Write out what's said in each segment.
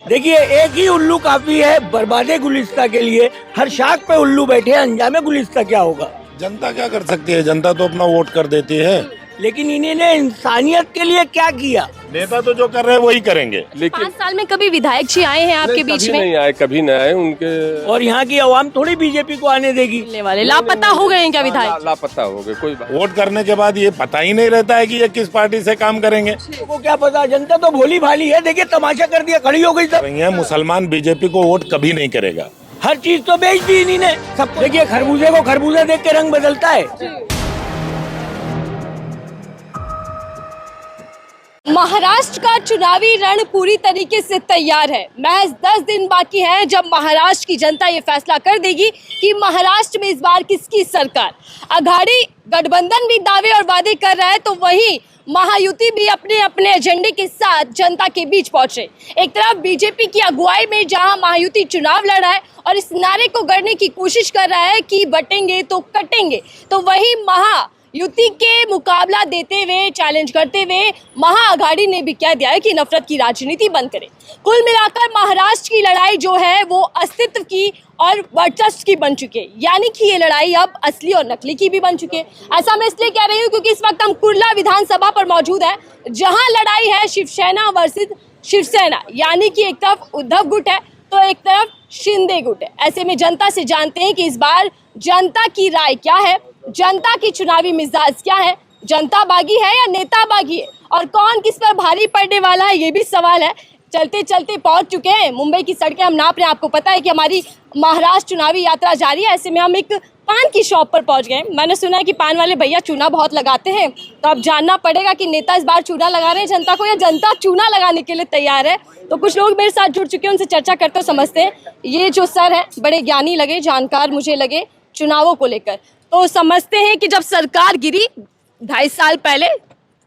देखिए, एक ही उल्लू काफी है बर्बादे गुलिस्ता के लिए। हर शाख पे उल्लू बैठे, अंजामे गुलिस्ता क्या होगा? जनता क्या कर सकती है? जनता तो अपना वोट कर देती है। लेकिन इन्होंने इंसानियत के लिए क्या किया? नेता तो जो कर रहे हैं वही करेंगे। लेकिन 5 साल में कभी विधायक जी आए हैं आपके बीच कभी में? नहीं आए, कभी नहीं आए उनके। और यहाँ की आवाम थोड़ी बीजेपी को आने देगी। मिलने वाले लापता हो गए हैं क्या विधायक? लापता हो गए, कोई बात। वोट करने के बाद ये पता ही नहीं रहता है कि ये किस पार्टी से काम करेंगे। को क्या पता, जनता तो भोली भाली है। देखिए, तमाशा कर दिया, खड़ी हो गई सब। ये मुसलमान बीजेपी को वोट कभी नहीं करेगा। हर चीज तो बेच दी इन्हीं ने सब। देखिए, खरबूजे को खरबूजा देख के रंग बदलता है। महाराष्ट्र का चुनावी रण पूरी तरीके से तैयार है। महज 10 दिन बाकी हैं जब महाराष्ट्र की जनता ये फैसला कर देगी कि महाराष्ट्र में इस बार किसकी सरकार। अघाड़ी गठबंधन भी दावे और वादे कर रहा है, तो वहीं महायुति भी अपने अपने एजेंडे के साथ जनता के बीच पहुंचे। एक तरफ बीजेपी की अगुवाई में जहां महायुति चुनाव लड़ रहा है और इस नारे को गढ़ने की कोशिश कर रहा है कि बटेंगे तो कटेंगे, तो वहीं महायुति के मुकाबला देते हुए, चैलेंज करते हुए महाअघाड़ी ने भी कह दिया है कि नफरत की राजनीति बंद करें। कुल मिलाकर महाराष्ट्र की लड़ाई जो है वो अस्तित्व की और वर्चस्व की बन चुकी है, यानी कि ये लड़ाई अब असली और नकली की भी बन चुकी है। ऐसा मैं इसलिए कह रही हूँ क्योंकि इस वक्त हम कुर्ला विधानसभा पर मौजूद है, जहां लड़ाई है शिवसेना वर्सेस शिवसेना, यानी कि एक तरफ उद्धव गुट है तो एक तरफ शिंदे गुट है। ऐसे में जनता से जानते हैं कि इस बार जनता की राय क्या है, जनता की चुनावी मिजाज क्या है, जनता बागी है या नेता बागी है, और कौन किस पर भारी पड़ने वाला है ये भी सवाल है। चलते चलते पहुंच चुके हैं मुंबई की सड़कें हम नाप रहे हैं। आपको पता है कि हमारी महाराष्ट्र चुनावी यात्रा जारी है। ऐसे में हम एक पान की शॉप पर पहुंच गए। मैंने सुना है कि पान वाले भैया चूना बहुत लगाते हैं, तो अब जानना पड़ेगा कि नेता इस बार चूना लगा रहे हैं जनता को या जनता चूना लगाने के लिए तैयार है। तो कुछ लोग मेरे साथ जुड़ चुके हैं, उनसे चर्चा करते समझते हैं। ये जो सर हैं बड़े ज्ञानी लगे, जानकार मुझे लगे चुनावों को लेकर। तो समझते हैं कि जब सरकार गिरी 2.5 साल पहले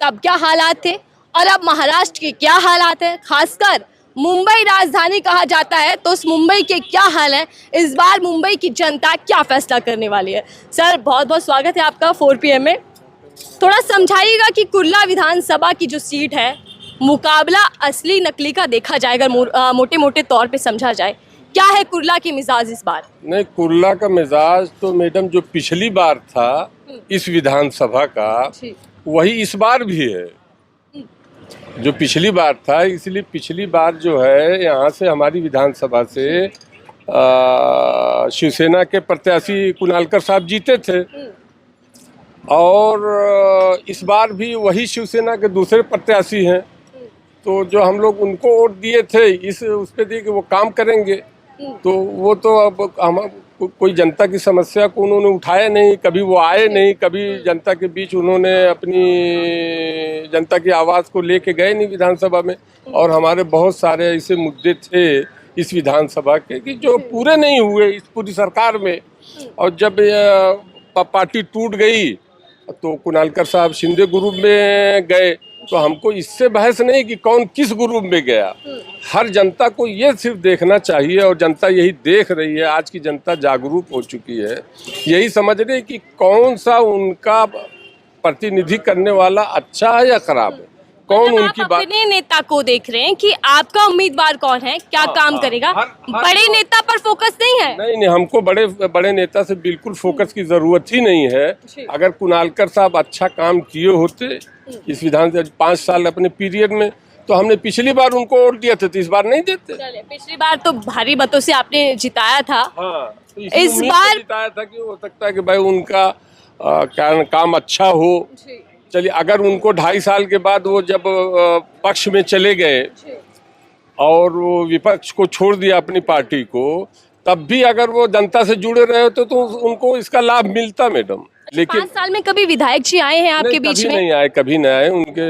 तब क्या हालात थे और अब महाराष्ट्र के क्या हालात हैं। खासकर मुंबई राजधानी कहा जाता है, तो उस मुंबई के क्या हाल है, इस बार मुंबई की जनता क्या फैसला करने वाली है। सर, बहुत बहुत स्वागत है आपका 4 PM में। थोड़ा समझाइएगा कि कुर्ला विधानसभा की जो सीट है, मुकाबला असली नकली का देखा जाएगा, मोटे मोटे तौर पे समझा जाए, क्या है कुर्ला की मिजाज इस बार? नहीं, कुर्ला का मिजाज तो मैडम जो पिछली बार था इस विधानसभा का, वही इस बार भी है जो पिछली बार था। इसलिए पिछली बार जो है यहाँ से हमारी विधानसभा से शिवसेना के प्रत्याशी कुणालकर साहब जीते थे, और इस बार भी वही शिवसेना के दूसरे प्रत्याशी हैं। तो जो हम लोग उनको वोट दिए थे इस उस पर दिए कि वो काम करेंगे, तो वो तो अब हम कोई जनता की समस्या को उन्होंने उठाया नहीं, कभी वो आए नहीं, कभी जनता के बीच उन्होंने अपनी जनता की आवाज़ को लेके गए नहीं विधानसभा में। और हमारे बहुत सारे ऐसे मुद्दे थे इस विधानसभा के कि जो पूरे नहीं हुए इस पूरी सरकार में। और जब पार्टी टूट गई तो कुणालकर साहब शिंदे ग्रुप में गए, तो हमको इससे बहस नहीं कि कौन किस ग्रुप में गया। हर जनता को ये सिर्फ देखना चाहिए, और जनता यही देख रही है। आज की जनता जागरूक हो चुकी है, यही समझ रही है कि कौन सा उनका प्रतिनिधि करने वाला अच्छा है या खराब है, कौन उनकी बात। अपने नेता को देख रहे हैं कि आपका उम्मीदवार कौन है, क्या काम करेगा। बड़े नेता पर फोकस नहीं है। नहीं, हमको बड़े नेता से बिल्कुल फोकस की जरूरत ही नहीं है। अगर कुणालकर साहब अच्छा काम किए होते इस विधानसभा 5 साल अपने पीरियड में, तो हमने पिछली बार उनको वोट दिया था, तो इस बार नहीं देते। पिछली बार तो भारी मतों से आपने जिताया था। हाँ, तो इस बार जिताया था कि हो सकता है कि भाई उनका काम अच्छा हो। चलिए, अगर उनको 2.5 साल के बाद वो जब पक्ष में चले गए और वो विपक्ष को छोड़ दिया अपनी पार्टी को, तब भी अगर वो जनता से जुड़े रहे होते तो उनको इसका लाभ मिलता मैडम। लेकिन 5 साल में कभी विधायक जी आए हैं आपके बीच में? कभी नहीं आए उनके,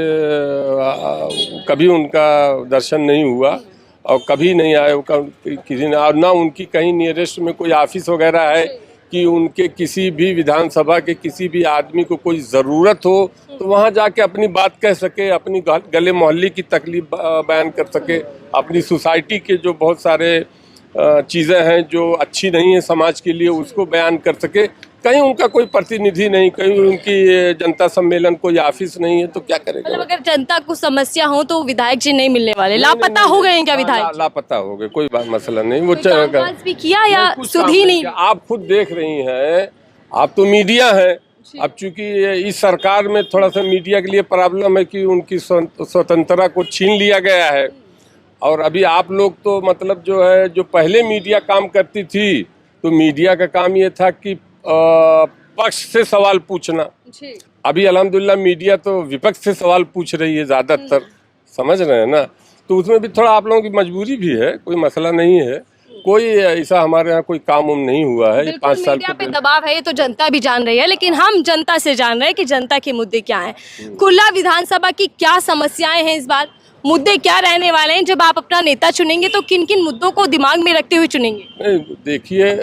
कभी उनका दर्शन नहीं हुआ और कभी नहीं आए किसी ने। और ना उनकी कहीं नियरेस्ट में कोई ऑफिस वगैरह है कि उनके किसी भी विधानसभा के किसी भी आदमी को कोई ज़रूरत हो तो वहाँ जाके अपनी बात कह सके, अपनी गले मोहल्ले की तकलीफ बयान कर सके, अपनी सोसाइटी के जो बहुत सारे चीज़ें हैं जो अच्छी नहीं है समाज के लिए उसको बयान कर सके। कहीं उनका कोई प्रतिनिधि नहीं, कहीं उनकी जनता सम्मेलन कोई ऑफिस नहीं है, तो क्या करेगा? मतलब अगर जनता को समस्या हो तो विधायक जी नहीं मिलने वाले, लापता हो गए हैं क्या विधायक जी? लापता हो गए, कोई मसला नहीं। वो कामकाज भी किया या कुछ सुध काम ही नहीं नहीं? किया। आप खुद देख रही हैं, आप तो मीडिया है। अब चूंकि इस सरकार में थोड़ा सा मीडिया के लिए प्रॉब्लम है कि उनकी स्वतंत्रता को छीन लिया गया है। और अभी आप लोग तो मतलब जो है, जो पहले मीडिया काम करती थी, तो मीडिया का काम ये था कि पक्ष से सवाल पूछना। अभी अल्हम्दुलिल्लाह मीडिया तो विपक्ष से सवाल पूछ रही है ज्यादातर, समझ रहे हैं ना? तो उसमें भी थोड़ा आप लोगों की मजबूरी भी है, कोई मसला नहीं है। कोई ऐसा हमारे यहाँ कोई काम उम नहीं हुआ है। 5 साल मीडिया पे दबाव है, ये तो जनता भी जान रही है, लेकिन हम जनता से जान रहे हैं कि जनता के मुद्दे क्या हैं। कुल्ला विधानसभा की क्या समस्याएं हैं इस बार, मुद्दे क्या रहने वाले हैं? जब आप अपना नेता चुनेंगे तो किन किन मुद्दों को दिमाग में रखते हुए चुनेंगे? देखिए,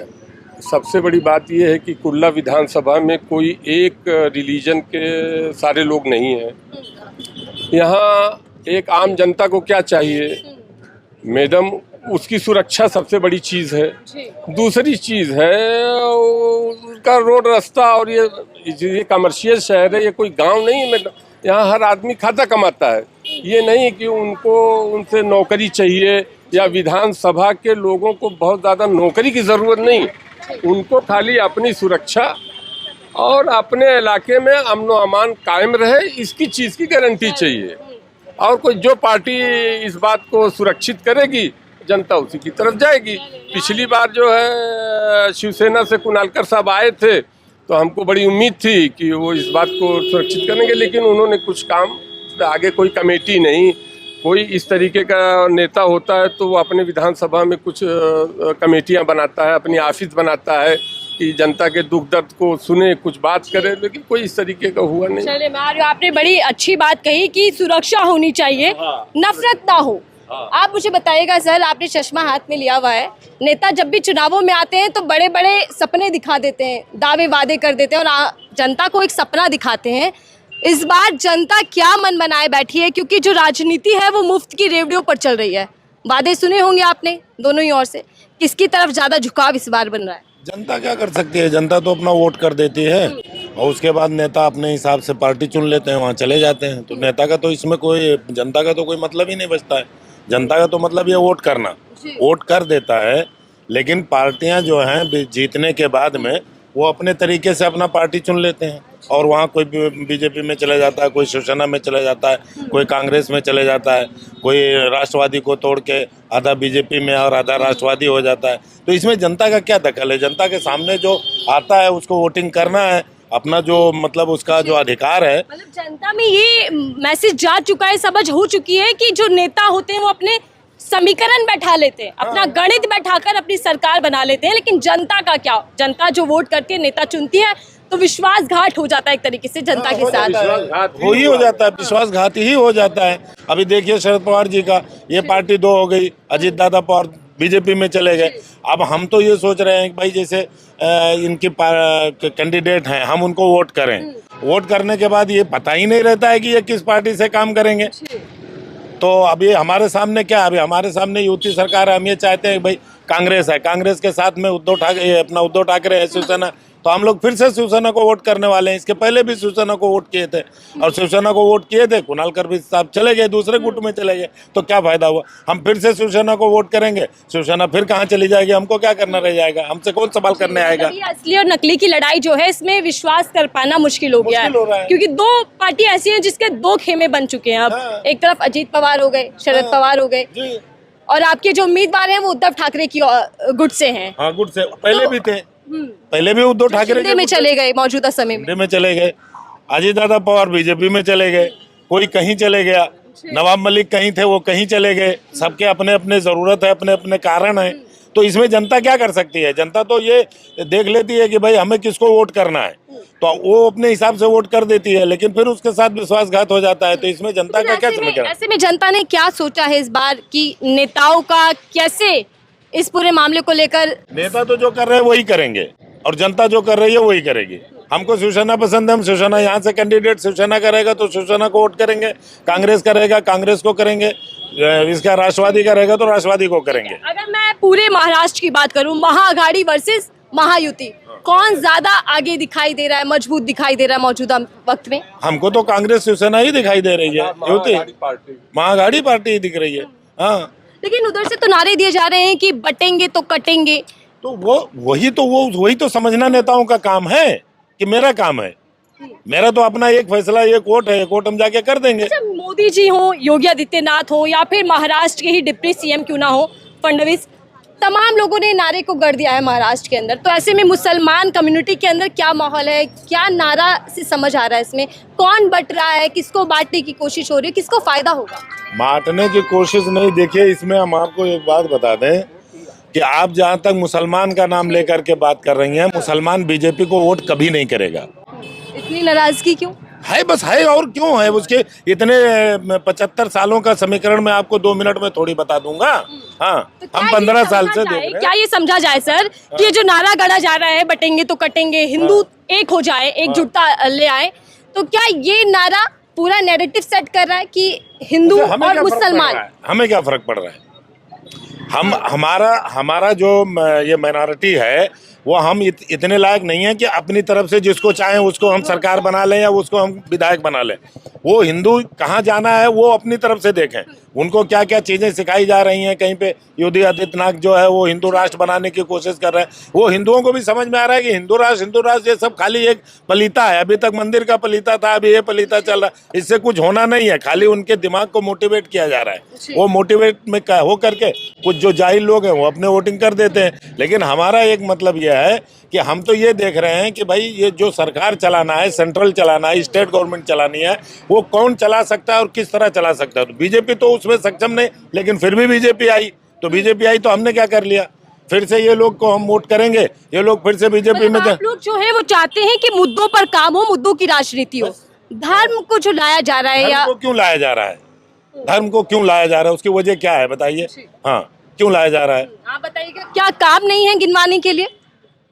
सबसे बड़ी बात यह है कि कुल्ला विधानसभा में कोई एक रिलीजन के सारे लोग नहीं हैं। यहाँ एक आम जनता को क्या चाहिए मैडम, उसकी सुरक्षा सबसे बड़ी चीज़ है। दूसरी चीज़ है उसका रोड रास्ता, और ये कमर्शियल शहर है, ये कोई गांव नहीं है मैडम। यहाँ हर आदमी खाता कमाता है। ये नहीं कि उनसे नौकरी चाहिए, या विधानसभा के लोगों को बहुत ज़्यादा नौकरी की ज़रूरत नहीं। उनको खाली अपनी सुरक्षा और अपने इलाके में अमन व अमान कायम रहे, इसकी चीज़ की गारंटी चाहिए। और कोई जो पार्टी इस बात को सुरक्षित करेगी, जनता उसी की तरफ जाएगी। पिछली बार जो है शिवसेना से कुणालकर साहब आए थे, तो हमको बड़ी उम्मीद थी कि वो इस बात को सुरक्षित करेंगे, लेकिन उन्होंने कुछ काम आगे, कोई कमेटी नहीं। कोई इस तरीके का नेता होता है तो वो अपने विधानसभा में कुछ कमेटियां बनाता है, अपनी ऑफिस बनाता है कि जनता के दुख दर्द को सुने, कुछ बात करे, लेकिन कोई इस तरीके का हुआ नहीं। चलिए, मैं आपने बड़ी अच्छी बात कही कि सुरक्षा होनी चाहिए, नफरत ना हो। आप मुझे बताइएगा सर, आपने चश्मा हाथ में लिया हुआ है, नेता जब भी चुनावों में आते हैं तो बड़े बड़े सपने दिखा देते हैं, दावे वादे कर देते हैं और जनता को एक सपना दिखाते हैं। इस बार जनता क्या मन बनाए बैठी है, क्योंकि जो राजनीति है वो मुफ्त की रेवड़ियों पर चल रही है। वादे सुने होंगे आपने दोनों ही ओर से, किसकी तरफ ज्यादा झुकाव इस बार बन रहा है? जनता क्या कर सकती है? जनता तो अपना वोट कर देती है और उसके बाद नेता अपने हिसाब से पार्टी चुन लेते हैं, वहाँ चले जाते हैं। तो नेता का तो इसमें कोई, जनता का तो कोई मतलब ही नहीं बचता है। जनता का तो मतलब ये वोट करना, वोट कर देता है। लेकिन पार्टियां जो हैं जीतने के बाद में वो अपने तरीके से अपना पार्टी चुन लेते हैं, और वहाँ कोई बीजेपी में चले जाता है, कोई शिवसेना में चले जाता है, कोई कांग्रेस में चले जाता है, कोई राष्ट्रवादी को तोड़ के आधा बीजेपी में और आधा राष्ट्रवादी हो जाता है। तो इसमें जनता का क्या दखल है? जनता के सामने जो आता है उसको वोटिंग करना है, अपना जो मतलब उसका जो अधिकार है। मतलब जनता में ये मैसेज जा चुका है, समझ हो चुकी है कि जो नेता होते हैं वो अपने समीकरण बैठा लेते हैं, अपना गणित बैठाकर अपनी सरकार बना लेते हैं। लेकिन जनता का क्या? जनता जो वोट करती है, नेता चुनती है, तो विश्वासघात हो जाता है एक तरीके से जनता के साथ। हो ही हो जाता है, विश्वासघात ही हो जाता है। अभी देखिए शरद पवार जी का ये पार्टी 2 हो गई, अजीत दादा पवार बीजेपी में चले गए। अब हम तो ये सोच रहे हैं कि भाई जैसे इनके कैंडिडेट हैं, हम उनको वोट करें। वोट करने के बाद ये पता ही नहीं रहता है कि ये किस पार्टी से काम करेंगे। तो अभी हमारे सामने क्या, अभी हमारे सामने युति सरकार है। हम ये चाहते हैं भाई कांग्रेस है, कांग्रेस के साथ में उद्धव ठाकरे है, शिवसेना, तो हम लोग फिर से शिवसेना को वोट करने वाले हैं। इसके पहले भी शिवसेना को वोट किए थे, और शिवसेना को वोट किए थे, कुणालकर भी साहब चले गए, दूसरे गुट में चले गए, तो क्या फायदा हुआ? हम फिर से शिवसेना को वोट करेंगे, शिवसेना फिर कहाँ चली जाएगी? हमको क्या करना रह जाएगा? हमसे कौन सवाल करने आएगा? ये असली और नकली की लड़ाई जो है, इसमें विश्वास कर पाना मुश्किल हो गया है, क्योंकि 2 पार्टी ऐसी हैं जिसके 2 खेमे बन चुके हैं। अब एक तरफ अजीत पवार हो गए, शरद पवार हो गए, और आपके जो उम्मीदवार हैं वो उद्धव ठाकरे की गुट से हैं। हाँ, गुट से पहले भी थे, पहले भी उद्धव ठाकरे में चले गए, मौजूदा समय में चले गए। अजीत दादा पवार बीजेपी में चले गए, कोई कहीं चले गया, नवाब मलिक कहीं थे वो कहीं चले गए। सबके अपने अपने जरूरत है, अपने अपने कारण है। तो इसमें जनता क्या कर सकती है? जनता तो ये देख लेती है कि भाई हमें किसको वोट करना है, तो वो अपने हिसाब से वोट कर देती है, लेकिन फिर उसके साथ विश्वासघात हो जाता है। तो इसमें जनता का क्या समीकरण? ऐसे में जनता ने क्या सोचा है इस बार की नेताओं का, कैसे इस पूरे मामले को लेकर? नेता तो जो कर रहे हैं वही करेंगे, और जनता जो कर रही है वही करेगी। हमको शिवसेना पसंद है, हम शिवसेना, यहाँ से कैंडिडेट शिवसेना करेगा तो शिवसेना को वोट करेंगे, कांग्रेस करेगा कांग्रेस को करेंगे, इसका राष्ट्रवादी करेगा तो राष्ट्रवादी को करेंगे। अगर मैं पूरे महाराष्ट्र की बात करूं, महाआघाड़ी वर्सेस महायुति, कौन ज्यादा आगे दिखाई दे रहा है, मजबूत दिखाई दे रहा है मौजूदा वक्त में? हमको तो कांग्रेस शिवसेना ही दिखाई दे रही है, युति महाआघाड़ी पार्टी ही दिख रही है। हाँ, लेकिन उधर से तो नारे दिए जा रहे हैं कि बटेंगे तो कटेंगे। तो वही तो समझना नेताओं का काम है कि मेरा काम है। मेरा तो अपना एक फैसला, एक वोट है, एक वोट हम जाके कर देंगे। अच्छा, मोदी जी हो, योगी आदित्यनाथ हो, या फिर महाराष्ट्र के ही डिप्टी सीएम क्यों ना हो फडणवीस, तमाम लोगों ने नारे को गढ़ दिया है महाराष्ट्र के अंदर। तो ऐसे में मुसलमान कम्युनिटी के अंदर क्या माहौल है, क्या नारा से समझ आ रहा है इसमें? कौन बट रहा है, किसको बांटने की कोशिश हो रही है, किसको फायदा होगा? बांटने की कोशिश नहीं। देखिए, इसमें हम आपको एक बात बता दें कि आप जहां तक मुसलमान का नाम लेकर के बात कर रही हैं, मुसलमान बीजेपी को वोट कभी नहीं करेगा। इतनी नाराजगी क्यों है? बस है, और क्यों है? उसके इतने 75 सालों का समीकरण मैं आपको 2 मिनट में थोड़ी बता दूंगा। हाँ, तो हम 15 साल से देख रहे हैं। क्या ये समझा जाए सर कि ये जो नारा गढ़ा जा रहा है बटेंगे तो कटेंगे, हिंदू एक हो जाए, एकजुटता ले आए, तो क्या ये नारा पूरा नैरेटिव सेट कर रहा है कि हिंदू और मुसलमान? हमें क्या फर्क पड़ रहा है? हमारा जो ये माइनॉरिटी है वो हम इतने लायक नहीं है कि अपनी तरफ से जिसको चाहें उसको हम सरकार बना लें या उसको हम विधायक बना लें। वो हिंदू कहाँ जाना है वो अपनी तरफ से देखें। उनको क्या क्या चीज़ें सिखाई जा रही हैं, कहीं पे योगी आदित्यनाथ जो है वो हिंदू राष्ट्र बनाने की कोशिश कर रहे हैं। वो हिंदुओं को भी समझ में आ रहा है कि हिंदू राष्ट्र ये सब खाली एक पलीता है। अभी तक मंदिर का पलीता था, अभी ये पलीता चल रहा है। इससे कुछ होना नहीं है, खाली उनके दिमाग को मोटिवेट किया जा रहा है। वो मोटिवेट में हो करके कुछ जो जाहिल लोग हैं वो अपने वोटिंग कर देते हैं। लेकिन हमारा एक मतलब यह है कि हम तो ये देख रहे हैं कि भाई ये जो सरकार चलाना है, सेंट्रल चलाना है, स्टेट गवर्नमेंट चलानी है, वो कौन चला सकता है और किस तरह चला सकता है। तो बीजेपी तो उसमें सक्षम नहीं, लेकिन फिर भी बीजेपी आई। तो बीजेपी आई तो हमने क्या कर लिया? फिर से ये लोग को हम वोट करेंगे, ये लोग फिर से बीजेपी में। आप लोग जो है वो चाहते हैं कि मुद्दों पर काम हो, मुद्दों की राजनीति हो। धर्म को जो लाया जा रहा है, या क्यों लाया जा रहा है? धर्म को क्यों लाया जा रहा है? उसकी वजह क्या है बताइए? हाँ, क्यों लाया जा रहा है? आप बताइएगा। क्या काम नहीं है गिनवाने के लिए?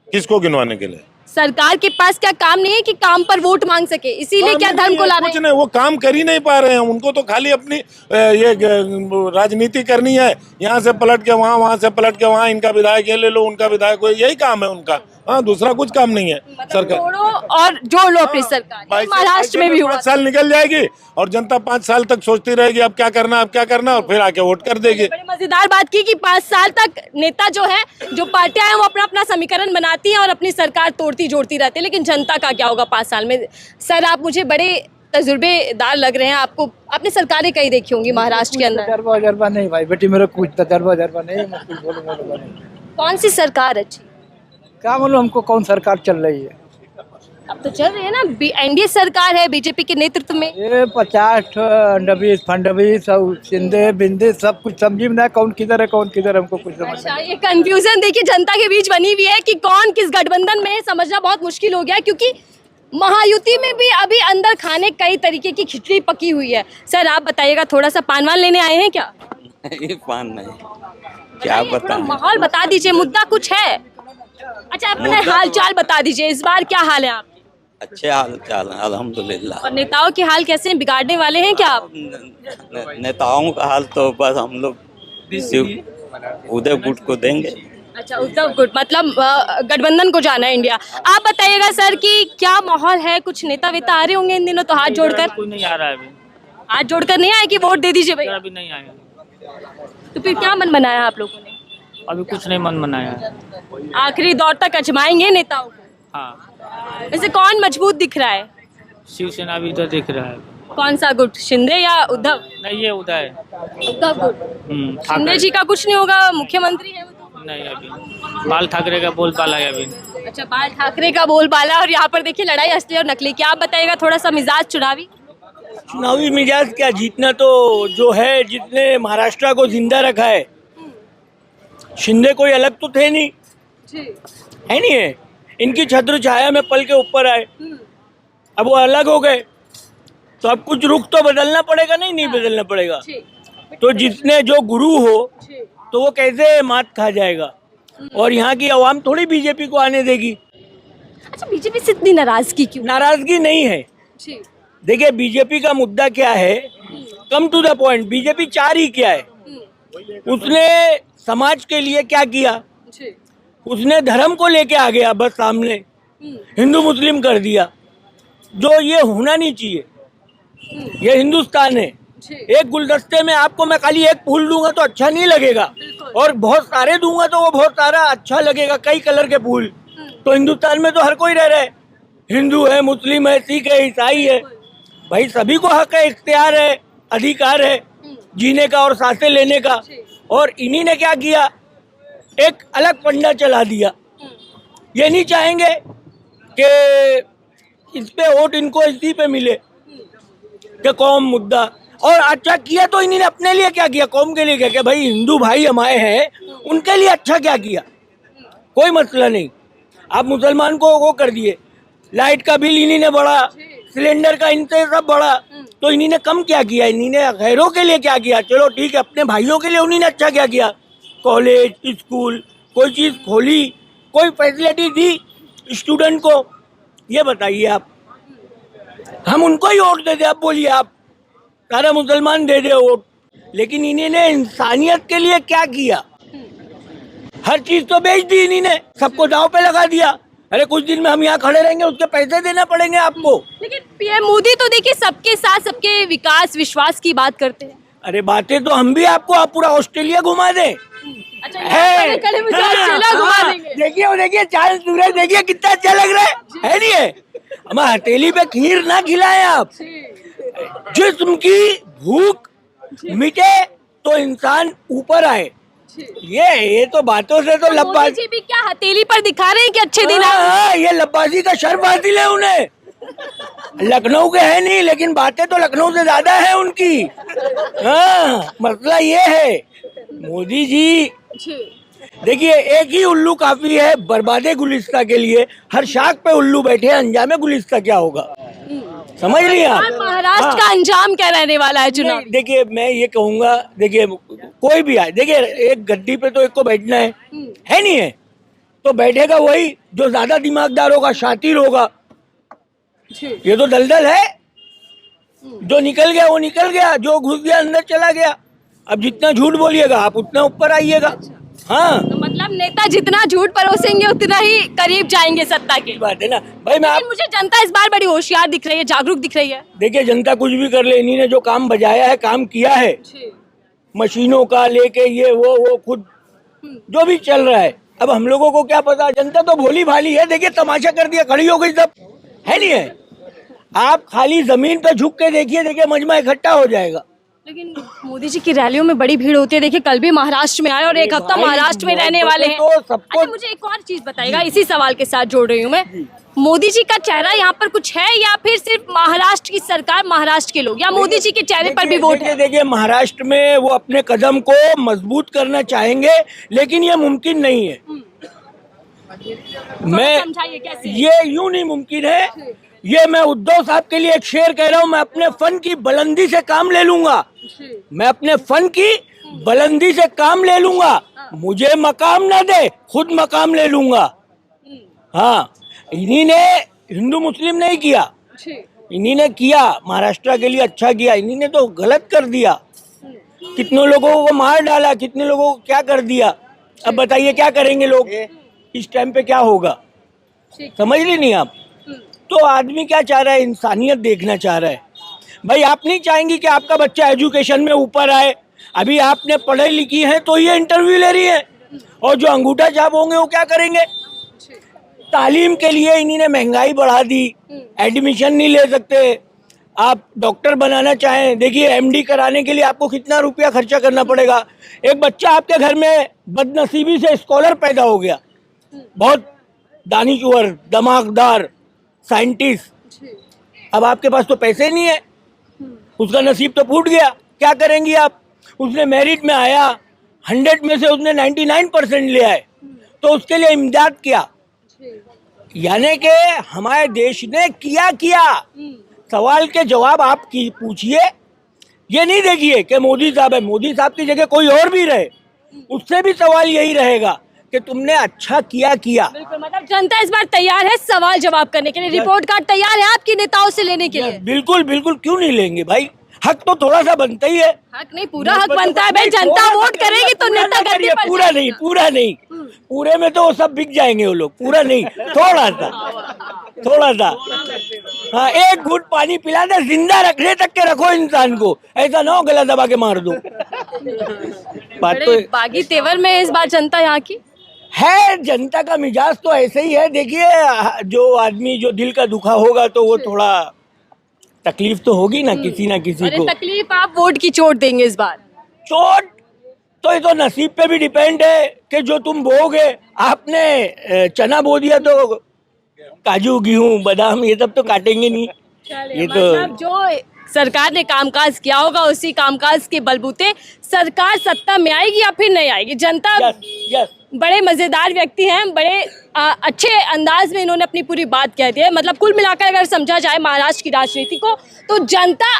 किसको गिनवाने के लिए? सरकार के पास क्या काम नहीं है कि काम पर वोट मांग सके, इसीलिए क्या धर्म को ला रहे हैं? कुछ नहीं, वो काम कर ही नहीं पा रहे हैं। उनको तो खाली अपनी ये राजनीति करनी है, यहाँ से पलट के वहाँ, वहाँ से पलट के वहाँ, इनका विधायक ये ले लो, उनका विधायक, यही काम है उनका। हाँ, दूसरा कुछ काम नहीं है। सरकार और जोड़ लो अपनी सरकार। महाराष्ट्र में भी 5 साल निकल जाएगी और जनता 5 साल तक सोचती रहेगी अब क्या करना, अब क्या करना, और फिर आके वोट कर देगी। बड़ी मजेदार बात की कि 5 साल तक नेता जो है, जो पार्टियां हैं, वो अपना अपना समीकरण बनाती हैं और अपनी सरकार तोड़ती जोड़ती रहती है। लेकिन जनता का क्या होगा 5 साल में? सर, आप मुझे बड़े तजुर्बेदार लग रहे हैं। आपने सरकारें कई देखी होंगी महाराष्ट्र के अंदर। तजर्बा नहीं भाई बेटी, मेरा कुछ तजर्बा नहीं। कौन सी सरकार अच्छी? क्या मालूम हमको कौन सरकार चल रही है। अब तो चल रही है ना, एनडीए सरकार है बीजेपी के नेतृत्व में। ये 50 फंडवीस और शिंदे बिंदे सब कुछ समझी में ना, कौन किधर है कौन किधर, हमको कुछ समझ अच्छा, ये कंफ्यूजन देखिए जनता के बीच बनी हुई है कि कौन किस गठबंधन में है, समझना बहुत मुश्किल हो गया है। क्योंकि महायुति में भी अभी अंदर खाने कई तरीके की खिचड़ी पकी हुई है। सर, आप बताइएगा, थोड़ा सा पान वान लेने आए हैं क्या? ये पान नहीं, क्या बता, माहौल बता दीजिए, मुद्दा कुछ है? अच्छा, अपने हाल चाल बता दीजिए, इस बार क्या हाल है आप? अच्छे हाल चाल है अल्हम्दुलिल्लाह। और नेताओं के हाल कैसे हैं? बिगाड़ने वाले हैं क्या आप? नेताओं का हाल तो बस हम लोग उदय गुट को देंगे। अच्छा, उद्धव गुट मतलब गठबंधन को जाना है इंडिया। आप बताइएगा सर कि क्या माहौल है? कुछ नेता वेता आ रहे होंगे इन दिनों तो हाथ जोड़कर? कोई नहीं आ रहा है अभी। हाथ जोड़कर नहीं आए कि वोट दे दीजिए भाई? अभी नहीं आया। तो फिर क्या मन बनाया आप लोगों ने? अभी कुछ नहीं मन बनाया है। आखिरी दौर तक अजमाएंगे नेताओं को? हाँ, वैसे कौन मजबूत दिख रहा है? शिवसेना भी इधर दिख रहा है। कौन सा गुट, शिंदे या उद्धव? नहीं, ये उदय। उद्धव गुट। शिंदे ठाकरे जी का कुछ नहीं होगा, मुख्यमंत्री है वो तो। नहीं, अभी बाल ठाकरे का बोलबाला है अभी। अच्छा, बाल ठाकरे का बोलबाला। और यहाँ पर देखिए लड़ाई असली और नकली। क्या आप बताइएगा थोड़ा सा मिजाज चुनावी? चुनावी मिजाज क्या, जीतना तो जो है, जितने महाराष्ट्र को जिंदा रखा है, शिंदे कोई अलग तो थे नहीं, है नहीं है। इनकी छत्र छाया में पल के ऊपर आए, अब वो अलग हो गए, तो अब कुछ रुख तो बदलना पड़ेगा। नहीं बदलना पड़ेगा तो जितने जो गुरु हो तो वो कैसे मात खा जाएगा, और यहाँ की आवाम थोड़ी बीजेपी को आने देगी। अच्छा, बीजेपी से इतनी नाराजगी क्यों? नाराजगी नहीं है। देखिए, बीजेपी का मुद्दा क्या है, come to the point. BJP चाह रही क्या है, उसने समाज के लिए क्या किया, उसने धर्म को लेके आ गया बस सामने, हिंदू मुस्लिम कर दिया, जो ये होना नहीं चाहिए। ये हिंदुस्तान है। एक गुलदस्ते में आपको मैं खाली एक फूल दूंगा तो अच्छा नहीं लगेगा, और बहुत सारे दूंगा तो वो बहुत सारा अच्छा लगेगा, कई कलर के फूल। तो हिंदुस्तान में तो हर कोई रह रहा है, हिंदू है, मुस्लिम है, सिख है, ईसाई है, भाई सभी को हक है, इख्तियार है, अधिकार है जीने का और सांसें लेने का। और इन्हीं ने क्या किया, एक अलग फंडा चला दिया। ये नहीं चाहेंगे कि इस पे वोट इनको इसी पे मिले कि कौम मुद्दा। और अच्छा किया तो इन्होंने अपने लिए क्या किया, कौम के लिए क्या किया, भाई हिंदू भाई हमारे हैं उनके लिए अच्छा क्या किया, कोई मसला नहीं। आप मुसलमान को वो कर दिए, लाइट का बिल इन्हीं ने बढ़ा, सिलेंडर का इनसे सब बढ़ा, तो इन्हीं ने कम क्या किया, इन्हीं ने गैरों के लिए क्या किया। चलो ठीक है, अपने भाइयों के लिए उन्हीं ने अच्छा क्या किया, कॉलेज स्कूल कोई चीज़ खोली, कोई फैसिलिटी दी स्टूडेंट को। ये बताइए आप, हम उनको ही वोट दे दे, आप बोलिए, आप सारा मुसलमान दे दे वोट, लेकिन इन्हीं ने इंसानियत के लिए क्या किया, हर चीज तो बेच दी इन्हीं ने, सबको दांव पे लगा दिया। अरे कुछ दिन में हम यहाँ खड़े रहेंगे, उसके पैसे देना पड़ेंगे आपको। लेकिन पीएम मोदी तो देखिए सबके साथ सबके विकास विश्वास की बात करते हैं। अरे बातें तो हम भी आपको, आप पूरा ऑस्ट्रेलिया घुमा दें। अच्छा, यहाँ पर खड़े मुझे ऑस्ट्रेलिया घुमा देंगे। देखिए वो देखिए चांद सूरज देखिए कितना अच्छा लग रहा है नहीं है। हम हथेली पे खीर ना खिलाएं आप, जिस्म की भूख मिटे तो इंसान ऊपर आए। ये तो बातों से तो मोदी जी भी क्या हथेली पर दिखा रहे हैं कि अच्छे दिन आए। ये लब्बासी का शर्फ हासिल है उन्हें, लखनऊ के है नहीं, लेकिन बातें तो लखनऊ से ज्यादा है उनकी। हाँ, मसला ये है मोदी जी, देखिए एक ही उल्लू काफी है बर्बादे गुलिस्ता के लिए। हर शाख पे उल्लू बैठे, अंजामे गुलिस्ता क्या होगा, समझ रही हैं आप। महाराष्ट्र का अंजाम क्या रहने वाला है चुनाव? देखिए मैं ये कहूंगा, देखिए कोई भी आए, देखिए एक गद्दी पे तो एक को बैठना है नहीं है, तो बैठेगा वही जो ज्यादा दिमागदार होगा, शातिर होगा। ये तो दलदल है, जो निकल गया वो निकल गया, जो घुस गया अंदर चला गया। अब जितना झूठ बोलिएगा आप उतना ऊपर आइएगा। हाँ, तो मतलब नेता जितना झूठ परोसेंगे उतना ही करीब जाएंगे सत्ता के। बात है ना भाई। मैं लेकिन मुझे जनता इस बार बड़ी होशियार दिख रही है, जागरूक दिख रही है। देखिए जनता कुछ भी कर ले, इन्हीं ने जो काम बजाया है, काम किया है, मशीनों का लेके ये वो खुद जो भी चल रहा है, अब हम लोगों को क्या पता। जनता तो भोली भाली है, देखिए तमाशा कर दिया, खड़ी हो गई सब, है नहीं है। आप खाली जमीन पे झुक के देखिए, देखिए मजमा इकट्ठा हो जाएगा। लेकिन मोदी जी की रैलियों में बड़ी भीड़ होती है, देखिए कल भी महाराष्ट्र में आए और एक हफ्ता महाराष्ट्र में रहने वाले हैं। तो सबको अच्छा, मुझे एक और चीज बताइएगा, इसी सवाल के साथ जोड़ रही हूँ मैं, मोदी जी का चेहरा यहाँ पर कुछ है या फिर सिर्फ महाराष्ट्र की सरकार, महाराष्ट्र के लोग, या मोदी जी के चेहरे पर भी वोट है? देखिए महाराष्ट्र में वो अपने कदम को मजबूत करना चाहेंगे, लेकिन ये मुमकिन नहीं है। मैं समझाइए कैसे? ये यूं नहीं मुमकिन है। ये मैं उद्धव साहब के लिए एक शेर कह रहा हूँ, मैं अपने फन की बुलंदी से काम ले लूंगा, मैं अपने फन की बुलंदी से काम ले लूंगा, मुझे मकाम ना दे, खुद मकाम ले लूंगा। हाँ, इन्हीं ने हिंदू मुस्लिम नहीं किया, इन्हीं ने किया, महाराष्ट्र के लिए अच्छा किया, इन्हीं ने तो गलत कर दिया, कितने लोगों को मार डाला, कितने लोगों को क्या कर दिया। अब बताइए क्या करेंगे लोग इस टाइम पे, क्या होगा, समझ रही नहीं आप। तो आदमी क्या चाह रहा है, इंसानियत देखना चाह रहा है। भाई आप नहीं चाहेंगी कि आपका बच्चा एजुकेशन में ऊपर आए। अभी आपने पढ़ाई लिखी है तो ये इंटरव्यू ले रही है, और जो अंगूठा छाप होंगे वो क्या करेंगे। तालीम के लिए इन्हीं ने महंगाई बढ़ा दी, एडमिशन नहीं ले सकते। आप डॉक्टर बनाना चाहें, देखिए एमडी कराने के लिए आपको कितना रुपया खर्चा करना पड़ेगा। एक बच्चा आपके घर में बदनसीबी से स्कॉलर पैदा हो गया, बहुत दानिश्वर, दिमागदार साइंटिस्ट, अब आपके पास तो पैसे नहीं है, उसका नसीब तो फूट गया, क्या करेंगी आप। उसने मेरिट में आया, 100 में से उसने 99% ले आए, तो उसके लिए इमदाद किया। यानी कि हमारे देश ने किया। सवाल के जवाब आप की पूछिए, ये नहीं देखिए कि मोदी साहब है, मोदी साहब की जगह कोई और भी रहे, उससे भी सवाल यही रहेगा कि तुमने अच्छा किया। बिल्कुल, मतलब जनता इस बार तैयार है सवाल जवाब करने के लिए, रिपोर्ट कार्ड तैयार है आपकी नेताओं से लेने के लिए। बिल्कुल बिल्कुल, क्यों नहीं लेंगे भाई, हक तो थोड़ा सा बनता ही है। हक नहीं, पूरा हक बनता है भाई, जनता वोट करेगी तो नेता गद्दी पर पूरा नहीं पूरे में तो वो सब बिक जाएंगे वो लोग, पूरा नहीं, थोड़ा सा। हाँ, एक घूंट पानी पिला दे, जिंदा रखने तक के रखो इंसान को, ऐसा ना हो गला दबा के मार दो। बात तो बड़े बागी तेवर में है इस बार जनता यहाँ की। है, जनता का मिजाज तो ऐसे ही है। देखिए, जो आदमी जो दिल का दुखा होगा तो वो थोड़ा तकलीफ तो होगी ना किसी और ये को। तकलीफ आप वोट की चोट देंगे इस बार। चोट तो ये तो नसीब पे भी डिपेंड है कि जो तुम बोगे। आपने चना बो दिया तो काजू, गेहूं, बादाम ये सब तो काटेंगे नहीं। ये तो मतलब जो सरकार ने कामकाज किया होगा उसी कामकाज के बलबूते सरकार सत्ता में आएगी या फिर नहीं आएगी। जनता यस बड़े मजेदार व्यक्ति हैं, बड़े अच्छे अंदाज में इन्होंने अपनी पूरी बात कह दी है। मतलब कुल मिलाकर अगर समझा जाए महाराष्ट्र की राजनीति को तो जनता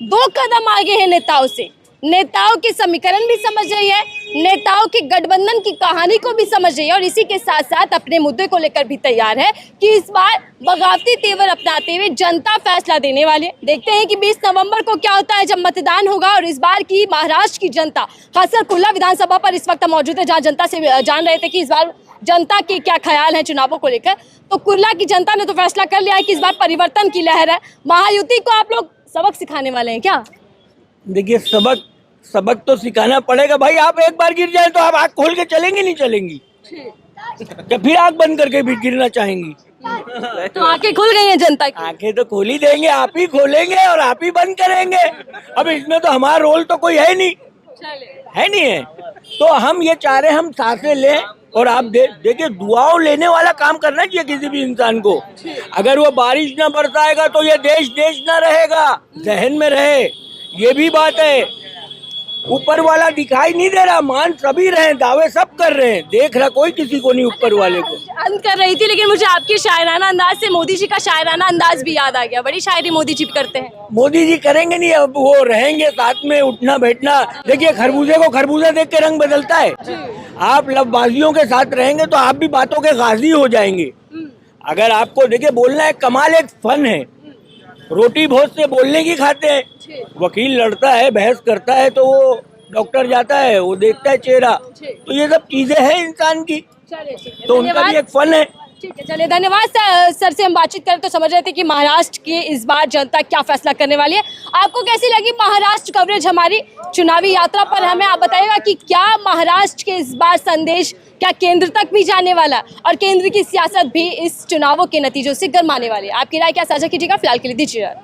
2 कदम आगे है नेताओं से। नेताओं के समीकरण भी समझ रही है, नेताओं के गठबंधन की कहानी को भी समझ रही है और इसी के साथ साथ अपने मुद्दे को लेकर भी तैयार है कि इस बार बगावती तेवर अपनाते हुए जनता फैसला देने वाली है। देखते हैं कि 20 नवंबर को क्या होता है जब मतदान होगा। और इस बार की महाराष्ट्र की जनता, खासकर कुल्ला विधानसभा पर इस वक्त हम मौजूद है, जहाँ जनता से जान रहे थे कि इस बार जनता के क्या ख्याल है चुनावों को लेकर। तो कुल्ला की जनता ने तो फैसला कर लिया है कि इस बार परिवर्तन की लहर है। महायुति को आप लोग सबक सिखाने वाले हैं क्या? देखिए, सबक तो सिखाना पड़ेगा भाई। आप एक बार गिर जाए तो आप आँख खोल के चलेंगी नहीं चलेंगी, तो फिर आँख बंद करके भी गिरना चाहेंगी। तो आंखें खुल गई हैं जनता की। आंखें तो खोल ही देंगे, आप ही खोलेंगे और आप ही बंद करेंगे। अब इसमें तो हमारा रोल तो कोई है नहीं है। तो हम ये चाह रहे हैं हम सांसें लें और आप देखिए, दुआओं लेने वाला काम करना चाहिए किसी भी इंसान को। अगर वो बारिश ना बरसाएगा तो ये देश ना रहेगा, जहन में रहे। ये भी बात है, ऊपर वाला दिखाई नहीं दे रहा, मान सभी रहे, दावे सब कर रहे हैं, देख रहा कोई किसी को नहीं ऊपर वाले को। अंत कर रही थी, लेकिन मुझे आपके शायराना अंदाज से मोदी जी का शायराना अंदाज भी याद आ गया। बड़ी शायरी मोदी जी भी करते हैं। मोदी जी करेंगे नहीं, अब वो रहेंगे साथ में, उठना बैठना। देखिए, खरबूजे को खरबूजा देख के रंग बदलता है। आप लफबाजियों के साथ रहेंगे तो आप भी बातों के गाजी हो जाएंगे। अगर आपको देखिए बोलना है, कमाल एक फन है। रोटी भोज से बोलने की खाते हैं। वकील लड़ता है, बहस करता है तो वो डॉक्टर जाता है, वो देखता है चेहरा। तो ये सब चीजें हैं इंसान की, तो उनका भी एक फन है। ठीक है, चलिए धन्यवाद सर से हम बातचीत करें तो समझ रहे थे कि महाराष्ट्र की इस बार जनता क्या फैसला करने वाली है। आपको कैसी लगी महाराष्ट्र कवरेज हमारी चुनावी यात्रा पर? हमें आप बताइएगा कि क्या महाराष्ट्र के इस बार संदेश क्या केंद्र तक भी जाने वाला और केंद्र की सियासत भी इस चुनावों के नतीजों से गरमाने वाली है? आपकी राय क्या साझा कीजिएगा। फिलहाल के लिए दीजिए।